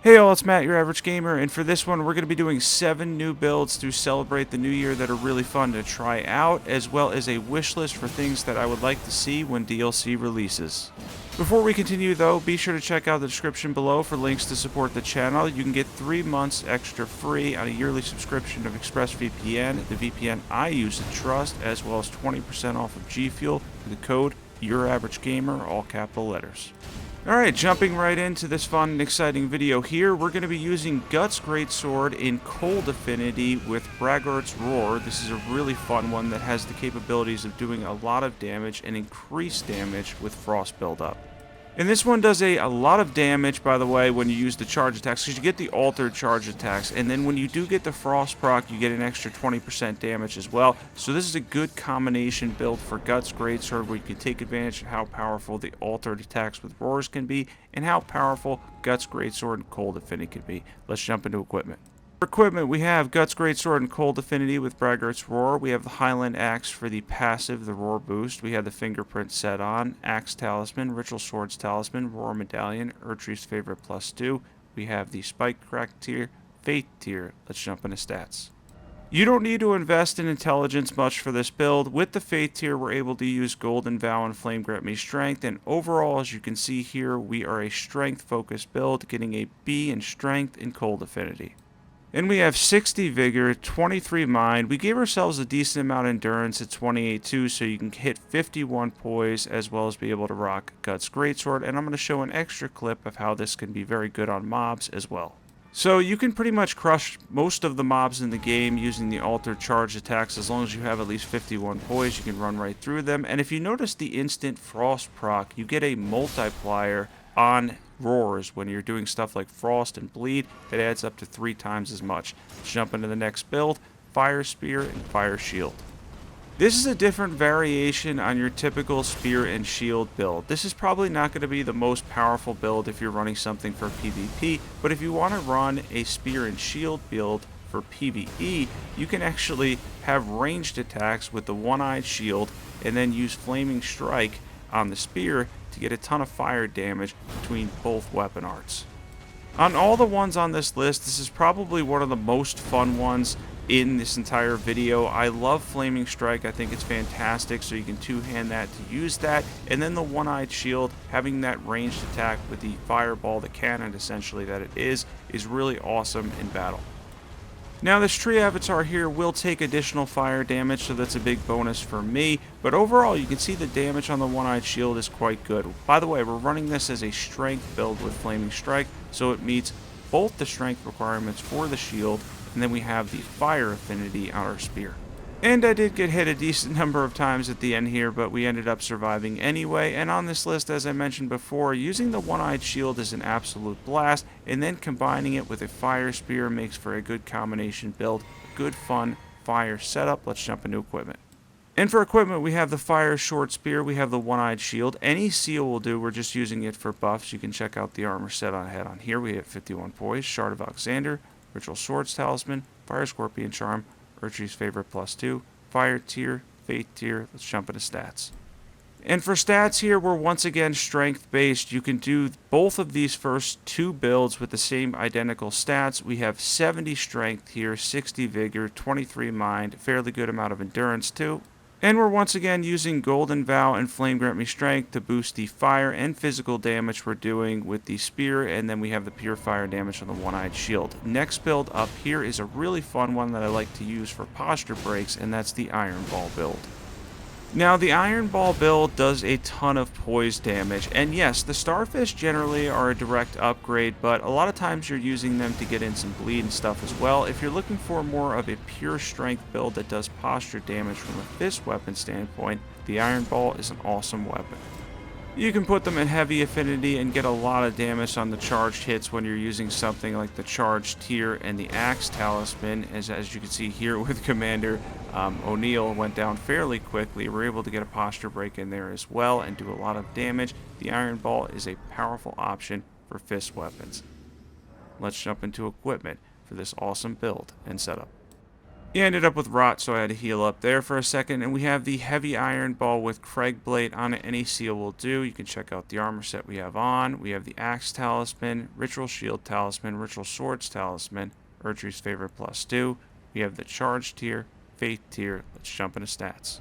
Hey all, it's Matt, your average gamer, and for this one we're going to be doing 7 new builds to celebrate the new year that are really fun to try out, as well as a wish list for things that I would like to see when DLC releases. Before we continue though, be sure to check out the description below for links to support the channel. You can get 3 months extra free on a yearly subscription of ExpressVPN, the VPN I use and trust, as well as 20% off of G Fuel with the code YourAverageGamer, all capital letters. Alright, jumping right into this fun and exciting video here, we're going to be using Guts Greatsword in Cold Affinity with Braggart's Roar. This is a really fun one that has the capabilities of doing a lot of damage and increased damage with Frost buildup. And this one does a lot of damage, by the way, when you use the charge attacks, because you get the altered charge attacks, and then when you do get the Frost proc, you get an extra 20% damage as well. So this is a good combination build for Guts Greatsword, where you can take advantage of how powerful the altered attacks with Roars can be, and how powerful Guts Greatsword and Cold Affinity can be. Let's jump into equipment. For equipment, we have Guts Greatsword and Cold Affinity with Braggart's Roar. We have the Highland Axe for the passive, the Roar boost. We have the Fingerprint set on, Axe Talisman, Ritual Swords Talisman, Roar Medallion, Erdtree's Favorite +2. We have the Spike Crack tier, Fate tier. Let's jump into stats. You don't need to invest in intelligence much for this build. With the Fate tier, we're able to use Golden Vow and Flame Grant Me Strength, and overall, as you can see here, we are a strength-focused build, getting a B in Strength and Cold Affinity. And we have 60 Vigor, 23 Mind. We gave ourselves a decent amount of Endurance at 28 too, so you can hit 51 Poise, as well as be able to rock Guts Greatsword. And I'm going to show an extra clip of how this can be very good on mobs as well. So you can pretty much crush most of the mobs in the game using the altered charge attacks. As long as you have at least 51 Poise, you can run right through them. And if you notice the instant Frost proc, you get a multiplier on Roars when you're doing stuff like Frost and Bleed. That adds up to 3 times as much. Let's jump into the next build, Fire Spear and Fire Shield. This is a different variation on your typical Spear and Shield build. This is probably not going to be the most powerful build if you're running something for PvP, but if you want to run a Spear and Shield build for PvE, you can actually have ranged attacks with the One-Eyed Shield and then use Flaming Strike on the Spear to get a ton of fire damage between both weapon arts. On all the ones on this list, this is probably one of the most fun ones in this entire video. I love Flaming Strike. I think it's fantastic, so you can two-hand that to use that. And then the One-Eyed Shield, having that ranged attack with the fireball, the cannon essentially that it is really awesome in battle. Now this tree avatar here will take additional fire damage, so that's a big bonus for me, but overall you can see the damage on the One-Eyed Shield is quite good. By the way, we're running this as a strength build with Flaming Strike, so it meets both the strength requirements for the shield, and then we have the fire affinity on our spear. And I did get hit a decent number of times at the end here, but we ended up surviving anyway. And on this list, as I mentioned before, using the One-Eyed Shield is an absolute blast, and then combining it with a Fire Spear makes for a good combination build, a good fun fire setup. Let's jump into equipment. And for equipment, we have the Fire Short Spear, we have the One-Eyed Shield. Any seal will do, we're just using it for buffs. You can check out the armor set on head on here. We have 51 Poise, Shard of Alexander, Ritual Swords Talisman, Fire Scorpion Charm, Erdtree's Favorite +2, Fire tier, Fate tier. Let's jump into stats. And for stats here, we're once again strength based. You can do both of these first 2 builds with the same identical stats. We have 70 strength here, 60 vigor, 23 mind, fairly good amount of endurance too. And we're once again using Golden Vow and Flame Grant Me Strength to boost the fire and physical damage we're doing with the spear, and then we have the pure fire damage on the One-Eyed Shield. Next build up here is a really fun one that I like to use for posture breaks, and that's the Iron Ball build. Now, the Iron Ball build does a ton of poise damage, and yes, the Starfish generally are a direct upgrade, but a lot of times you're using them to get in some bleed and stuff as well. If you're looking for more of a pure strength build that does posture damage from a fist weapon standpoint, the Iron Ball is an awesome weapon. You can put them in heavy affinity and get a lot of damage on the charged hits when you're using something like the charged tier and the Axe Talisman. As you can see here with Commander O'Neill, went down fairly quickly. We're able to get a posture break in there as well and do a lot of damage. The Iron Ball is a powerful option for fist weapons. Let's jump into equipment for this awesome build and setup. He ended up with rot, so I had to heal up there for a second. And we have the heavy iron ball with Cragblade on it. Any seal will do. You can check out the armor set we have on. We have the axe talisman, ritual shield talisman, ritual swords talisman, Erdtree's favorite +2. We have the charge tier, faith tier. Let's jump into stats.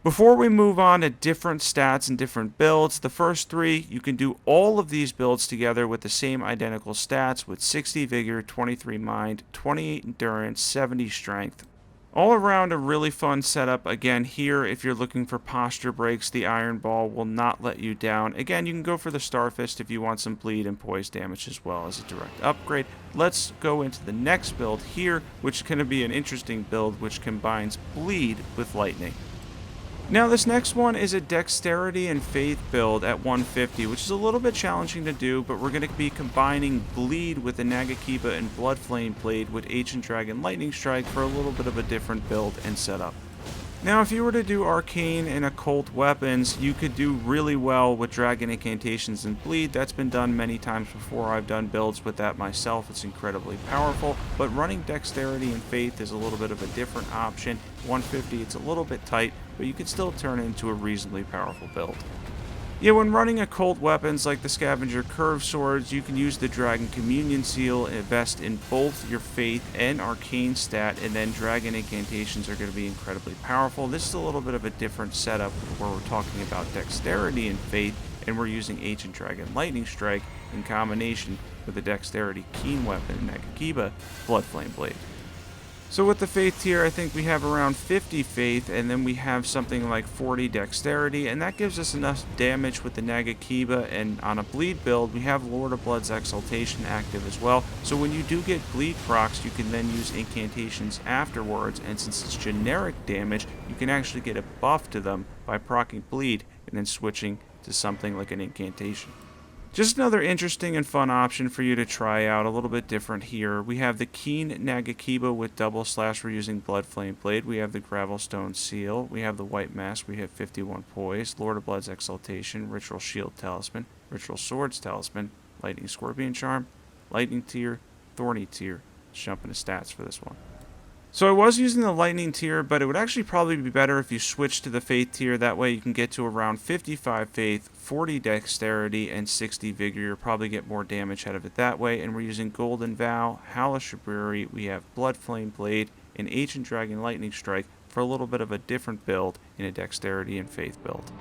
Before we move on to different stats and different builds, the first three, you can do all of these builds together with the same identical stats with 60 vigor, 23 mind, 28 endurance, 70 strength. All around a really fun setup. Again, here, if you're looking for posture breaks, the iron ball will not let you down. Again, you can go for the starfist if you want some bleed and poise damage as well as a direct upgrade. Let's go into the next build here, which is going to be an interesting build which combines bleed with lightning. Now this next one is a dexterity and faith build at 150, which is a little bit challenging to do, but we're going to be combining bleed with the Nagakiba and blood flame blade with ancient dragon lightning strike for a little bit of a different build and setup. Now if you were to do arcane and occult weapons, you could do really well with dragon incantations and bleed. That's been done many times before. I've done builds with that myself. It's incredibly powerful, but running dexterity and faith is a little bit of a different option. 150, it's a little bit tight, but you can still turn it into a reasonably powerful build. Yeah, when running occult weapons like the Scavenger Curve Swords, you can use the Dragon Communion Seal, invest in both your Faith and Arcane stat, and then Dragon Incantations are going to be incredibly powerful. This is a little bit of a different setup where we're talking about Dexterity and Faith, and we're using Ancient Dragon Lightning Strike in combination with the Dexterity Keen Weapon, Nagakiba Blood Flame Blade. So with the faith tier, I think we have around 50 faith, and then we have something like 40 dexterity, and that gives us enough damage with the Nagakiba. And on a bleed build, we have Lord of Blood's Exaltation active as well. So when you do get bleed procs, you can then use incantations afterwards, and since it's generic damage, you can actually get a buff to them by proccing bleed and then switching to something like an incantation. Just another interesting and fun option for you to try out, a little bit different here. We have the Keen Nagakiba with double slash. We're using Blood Flame Blade. We have the Gravelstone Seal. We have the White Mask. We have 51 Poise, Lord of Blood's Exaltation, Ritual Shield Talisman, Ritual Swords Talisman, Lightning Scorpion Charm, Lightning Tier, Thorny Tier. Let's jump into stats for this one. So I was using the Lightning tier, but it would actually probably be better if you switch to the Faith tier. That way you can get to around 55 Faith, 40 Dexterity, and 60 Vigor. You'll probably get more damage out of it that way. And we're using Golden Vow, Hellish Brewery, we have Blood Flame Blade, and Ancient Dragon Lightning Strike for a little bit of a different build in a Dexterity and Faith build.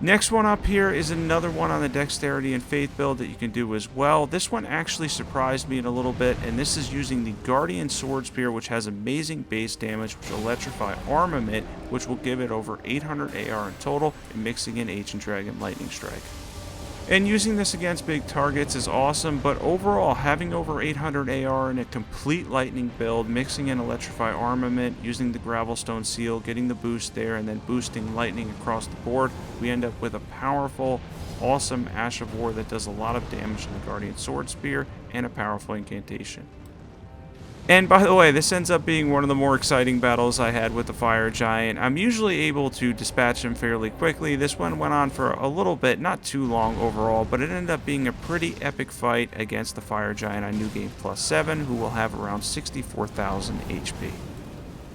Next one up here is another one on the Dexterity and Faith build that you can do as well. This one actually surprised me in a little bit, and this is using the Guardian Swordspear, which has amazing base damage, which will electrify armament, which will give it over 800 AR in total, and mixing in Ancient Dragon Lightning Strike. And using this against big targets is awesome, but overall, having over 800 AR in a complete lightning build, mixing in Electrify Armament, using the Gravelstone Seal, getting the boost there, and then boosting lightning across the board, we end up with a powerful, awesome Ash of War that does a lot of damage to the Guardian Swordspear, and a powerful incantation. And by the way, this ends up being one of the more exciting battles I had with the Fire Giant. I'm usually able to dispatch him fairly quickly. This one went on for a little bit, not too long overall, but it ended up being a pretty epic fight against the Fire Giant on New Game +7, who will have around 64,000 HP.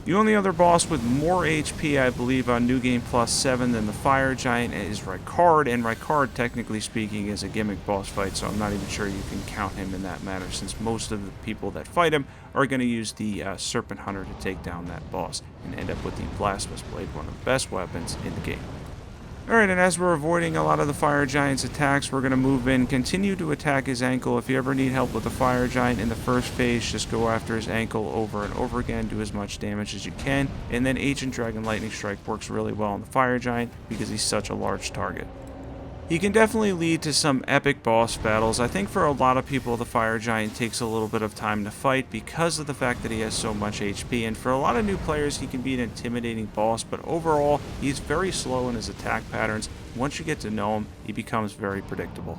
The only other boss with more HP, I believe, on New Game +7 than the Fire Giant is Rykard, and Rykard, technically speaking, is a gimmick boss fight, so I'm not even sure you can count him in that matter, since most of the people that fight him are going to use the Serpent Hunter to take down that boss, and end up with the Blasphemous Blade, one of the best weapons in the game. Alright, and as we're avoiding a lot of the Fire Giant's attacks, we're going to move in, continue to attack his ankle. If you ever need help with the Fire Giant in the first phase, just go after his ankle over and over again, do as much damage as you can, and then Ancient Dragon Lightning Strike works really well on the Fire Giant because he's such a large target. He can definitely lead to some epic boss battles. I think for a lot of people, the Fire Giant takes a little bit of time to fight because of the fact that he has so much HP, and for a lot of new players, he can be an intimidating boss, but overall, he's very slow in his attack patterns. Once you get to know him, he becomes very predictable.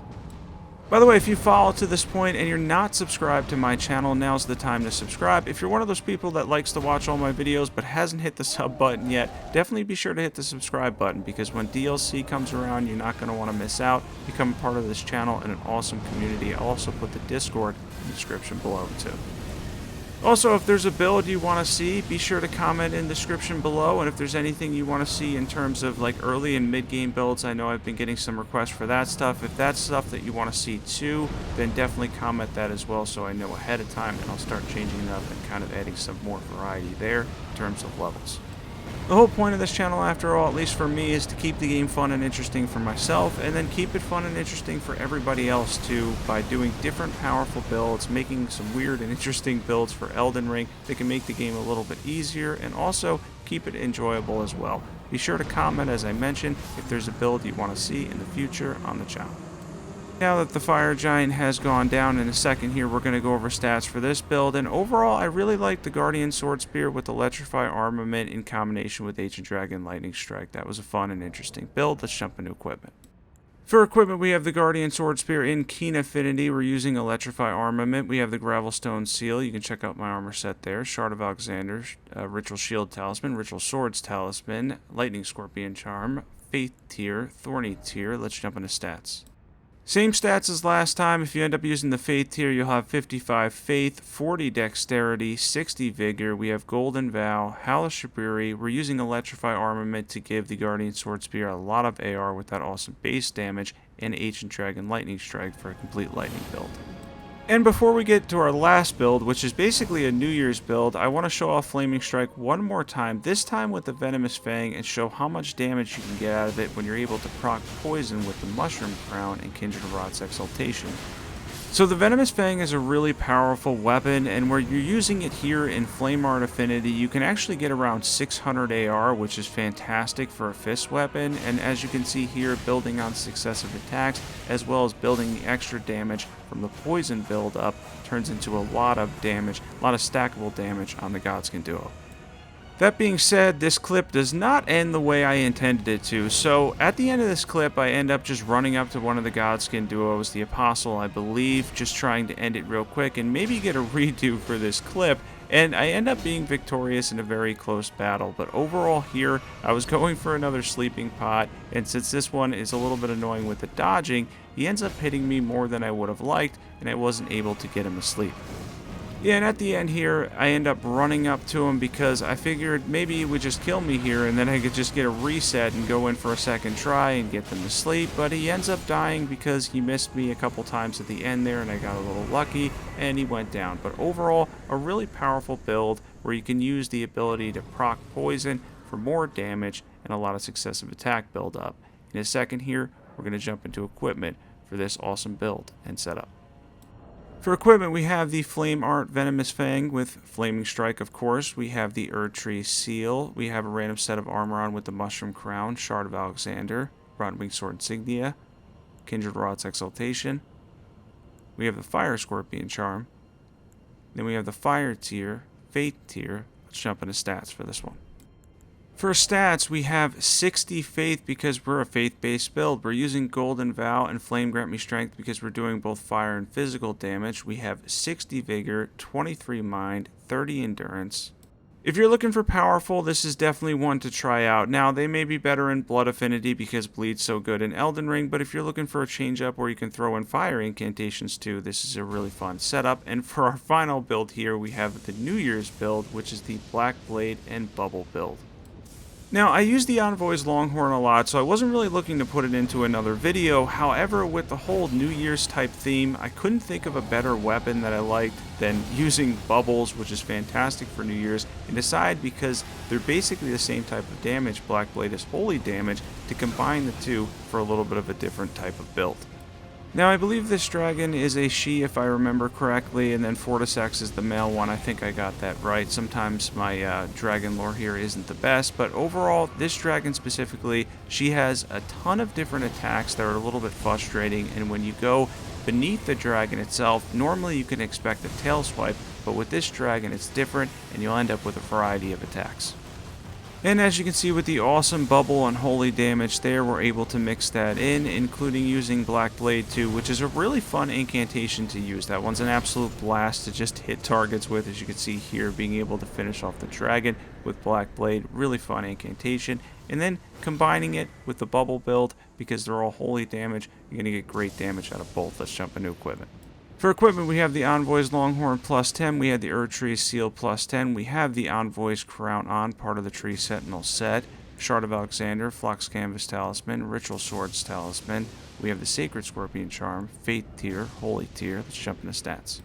By the way, if you follow to this point and you're not subscribed to my channel, now's the time to subscribe. If you're one of those people that likes to watch all my videos but hasn't hit the sub button yet, definitely be sure to hit the subscribe button, because when DLC comes around, you're not going to want to miss out. Become a part of this channel and an awesome community. I'll also put the Discord in the description below too. Also, if there's a build you want to see, be sure to comment in the description below, and if there's anything you want to see in terms of like early and mid-game builds, I know I've been getting some requests for that stuff. If that's stuff that you want to see too, then definitely comment that as well so I know ahead of time, and I'll start changing it up and kind of adding some more variety there in terms of levels. The whole point of this channel, after all, at least for me, is to keep the game fun and interesting for myself, and then keep it fun and interesting for everybody else too, by doing different powerful builds, making some weird and interesting builds for Elden Ring that can make the game a little bit easier, and also keep it enjoyable as well. Be sure to comment, as I mentioned, if there's a build you want to see in the future on the channel. Now that the fire giant has gone down, in a second here we're going to go over stats for this build, and overall I really like the Guardian Swordspear with Electrify Armament in combination with Ancient Dragon Lightning Strike. That was a fun and interesting build. Let's jump into equipment. For equipment, we have the Guardian Swordspear in Keen Affinity. We're using Electrify Armament. We have the Gravelstone Seal. You can check out my armor set there. Shard of Alexander, Ritual Shield Talisman, Ritual Swords Talisman, Lightning Scorpion Charm, Faith Tier, Thorny Tier. Let's jump into stats. Same stats as last time. If you end up using the Faith tier, you'll have 55 Faith, 40 Dexterity, 60 Vigor. We have Golden Vow, Hellish Fury. We're using Electrify Armament to give the Guardian Swordspear a lot of AR with that awesome base damage, and Ancient Dragon Lightning Strike for a complete lightning build. And before we get to our last build, which is basically a New Year's build, I want to show off Flaming Strike one more time, this time with the Venomous Fang, and show how much damage you can get out of it when you're able to proc poison with the Mushroom Crown and Kindred Rod's Exaltation. So the Venomous Fang is a really powerful weapon, and where you're using it here in Flame Art Affinity, you can actually get around 600 AR, which is fantastic for a fist weapon, and as you can see here, building on successive attacks, as well as building the extra damage from the poison build up, turns into a lot of damage, a lot of stackable damage on the Godskin duo. That being said, this clip does not end the way I intended it to, so at the end of this clip I end up just running up to one of the Godskin duos, the Apostle I believe, just trying to end it real quick and maybe get a redo for this clip, and I end up being victorious in a very close battle. But overall here, I was going for another sleeping pot, and since this one is a little bit annoying with the dodging, he ends up hitting me more than I would have liked, and I wasn't able to get him asleep. Yeah, and at the end here, I end up running up to him because I figured maybe he would just kill me here and then I could just get a reset and go in for a second try and get them to sleep, but he ends up dying because he missed me a couple times at the end there and I got a little lucky and he went down. But overall, a really powerful build where you can use the ability to proc poison for more damage and a lot of successive attack build up. In a second here, we're going to jump into equipment for this awesome build and setup. For equipment, we have the Flame Art Venomous Fang with Flaming Strike, of course. We have the Erdtree Seal. We have a random set of armor on with the Mushroom Crown, Shard of Alexander, Broadwing Sword Insignia, Kindred Rod's Exaltation. We have the Fire Scorpion Charm. Then we have the Fire tier, Faith tier. Let's jump into stats for this one. For stats, we have 60 Faith because we're a Faith-based build. We're using Golden Vow and Flame Grant Me Strength because we're doing both fire and physical damage. We have 60 Vigor, 23 Mind, 30 Endurance. If you're looking for powerful, this is definitely one to try out. Now, they may be better in Blood Affinity because Bleed's so good in Elden Ring, but if you're looking for a change-up where you can throw in fire incantations too, this is a really fun setup. And for our final build here, we have the New Year's build, which is the Black Blade and Bubble build. Now, I use the Envoy's Longhorn a lot, so I wasn't really looking to put it into another video. However, with the whole New Year's type theme, I couldn't think of a better weapon that I liked than using Bubbles, which is fantastic for New Year's, and decide because they're basically the same type of damage, Black Blade is holy damage, to combine the two for a little bit of a different type of build. Now, I believe this dragon is a she, if I remember correctly, and then Fortisex is the male one. I think I got that right. Sometimes my dragon lore here isn't the best, but overall, this dragon specifically, she has a ton of different attacks that are a little bit frustrating, and when you go beneath the dragon itself, normally you can expect a tail swipe, but with this dragon, it's different, and you'll end up with a variety of attacks. And as you can see with the awesome bubble and holy damage there, we're able to mix that in, including using Black Blade too, which is a really fun incantation to use. That one's an absolute blast to just hit targets with, as you can see here, being able to finish off the dragon with Black Blade, really fun incantation. And then combining it with the bubble build, because they're all holy damage, you're going to get great damage out of both. Let's jump into equipment. For equipment, we have the Envoy's Longhorn plus 10, we had the Erdtree Seal plus 10, we have the Envoy's Crown on, part of the Tree Sentinel set, Shard of Alexander, Flux Canvas Talisman, Ritual Swords Talisman, we have the Sacred Scorpion Charm, Faith Tier, Holy Tier. Let's jump into stats.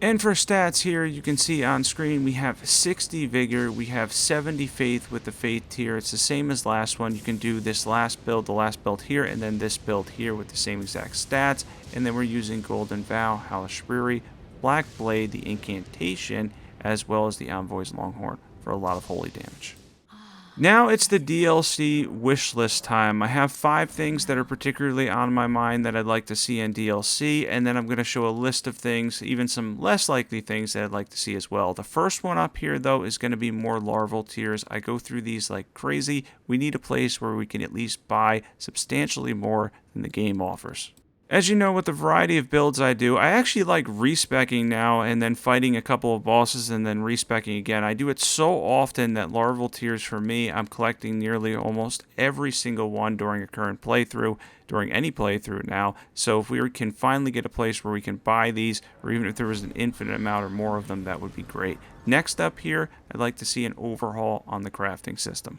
And for stats here, you can see on screen we have 60 Vigor, we have 70 Faith with the Faith tier. It's the same as last one. You can do this last build, the last build here, and then this build here with the same exact stats. And then we're using Golden Vow, Hellish Fury, Black Blade, the Incantation, as well as the Envoy's Longhorn for a lot of holy damage. Now it's the DLC wish list time. I have 5 things that are particularly on my mind that I'd like to see in DLC, and then I'm going to show a list of things, even some less likely things that I'd like to see as well. The first one up here, though, is going to be more larval tiers. I go through these like crazy. We need a place where we can at least buy substantially more than the game offers. As you know, with the variety of builds I do, I actually like respecking now and then fighting a couple of bosses and then respecking again. I do it so often that larval tiers for me, I'm collecting nearly almost every single one during a current playthrough, during any playthrough now. So if we can finally get a place where we can buy these, or even if there was an infinite amount or more of them, that would be great. Next up here, I'd like to see an overhaul on the crafting system.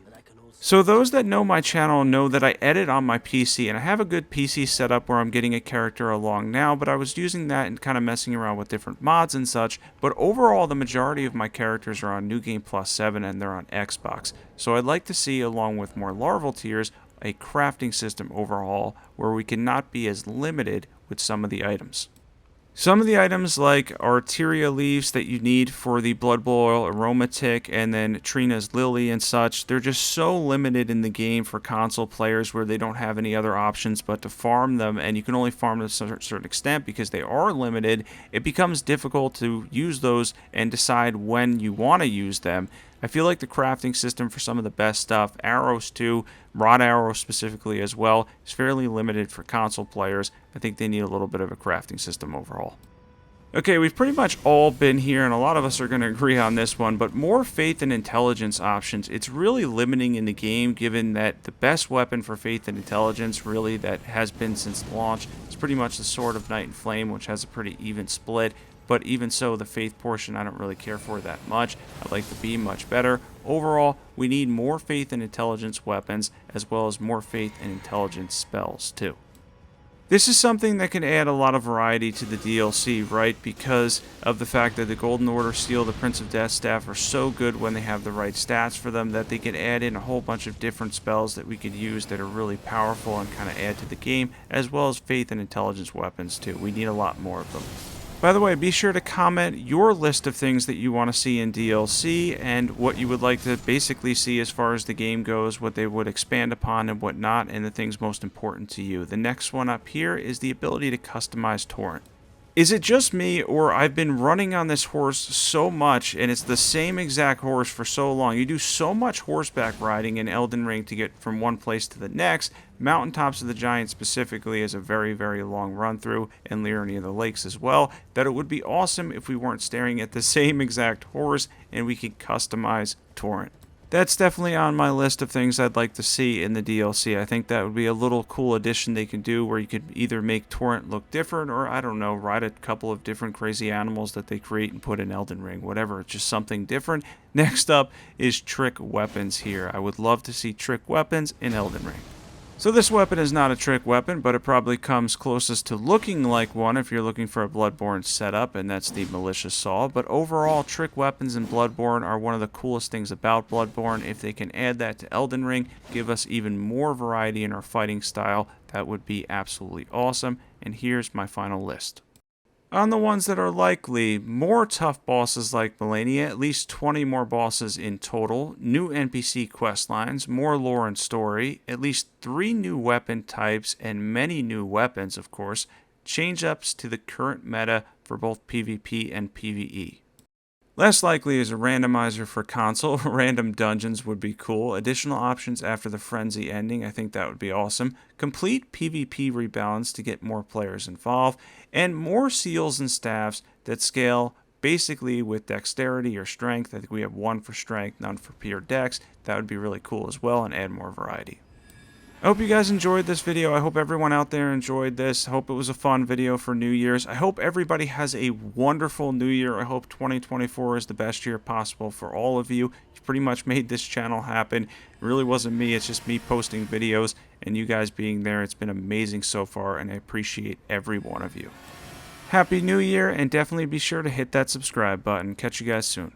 So those that know my channel know that I edit on my PC, and I have a good PC setup where I'm getting a character along now, but I was using that and kind of messing around with different mods and such. But overall, the majority of my characters are on New Game Plus 7 and they're on Xbox. So I'd like to see, along with more larval tiers, a crafting system overhaul where we can not be as limited with some of the items. Some of the items like Arteria leaves that you need for the Blood Boil Aromatic and then Trina's Lily and such, they're just so limited in the game for console players where they don't have any other options but to farm them, and you can only farm them to a certain extent because they are limited. It becomes difficult to use those and decide when you want to use them. I feel like the crafting system for some of the best stuff, arrows too, rod arrows specifically as well, is fairly limited for console players. I think they need a little bit of a crafting system overhaul. Okay, we've pretty much all been here, and a lot of us are going to agree on this one, but more faith and intelligence options. It's really limiting in the game, given that the best weapon for faith and intelligence, really, that has been since launch, is pretty much the Sword of Night and Flame, which has a pretty even split. But even so, the faith portion I don't really care for that much. I'd like to be much better. Overall, we need more faith and intelligence weapons, as well as more faith and intelligence spells too. This is something that can add a lot of variety to the DLC, right? Because of the fact that the Golden Order Seal, the Prince of Death Staff are so good when they have the right stats for them that they can add in a whole bunch of different spells that we could use that are really powerful and kind of add to the game, as well as faith and intelligence weapons too. We need a lot more of them. By the way, be sure to comment your list of things that you want to see in DLC and what you would like to basically see as far as the game goes, what they would expand upon and what not, and the things most important to you. The next one up here is the ability to customize Torrent. Is it just me, or I've been running on this horse so much, and it's the same exact horse for so long? You do so much horseback riding in Elden Ring to get from one place to the next. Mountaintops of the Giants specifically is a very, very long run through, and Liurnia of the Lakes as well, that it would be awesome if we weren't staring at the same exact horse and we could customize Torrent. That's definitely on my list of things I'd like to see in the DLC. I think that would be a little cool addition they can do where you could either make Torrent look different or, I don't know, ride a couple of different crazy animals that they create and put in Elden Ring. Whatever, it's just something different. Next up is trick weapons here. I would love to see trick weapons in Elden Ring. So this weapon is not a trick weapon, but it probably comes closest to looking like one if you're looking for a Bloodborne setup, and that's the Malicious Saw. But overall, trick weapons in Bloodborne are one of the coolest things about Bloodborne. If they can add that to Elden Ring, give us even more variety in our fighting style, that would be absolutely awesome. And here's my final list. On the ones that are likely, more tough bosses like Melania, at least 20 more bosses in total, new NPC quest lines, more lore and story, at least 3 new weapon types, and many new weapons, of course, change-ups to the current meta for both PvP and PvE. Less likely is a randomizer for console. Random dungeons would be cool. Additional options after the Frenzy ending, I think that would be awesome. Complete PvP rebalance to get more players involved. And more seals and staffs that scale basically with dexterity or strength. I think we have 1 for strength, none for pure dex. That would be really cool as well and add more variety. I hope you guys enjoyed this video. I hope everyone out there enjoyed this. I hope it was a fun video for New Year's. I hope everybody has a wonderful New Year. I hope 2024 is the best year possible for all of you. You pretty much made this channel happen. It really wasn't me. It's just me posting videos and you guys being there. It's been amazing so far, and I appreciate every one of you. Happy New Year, and definitely be sure to hit that subscribe button. Catch you guys soon.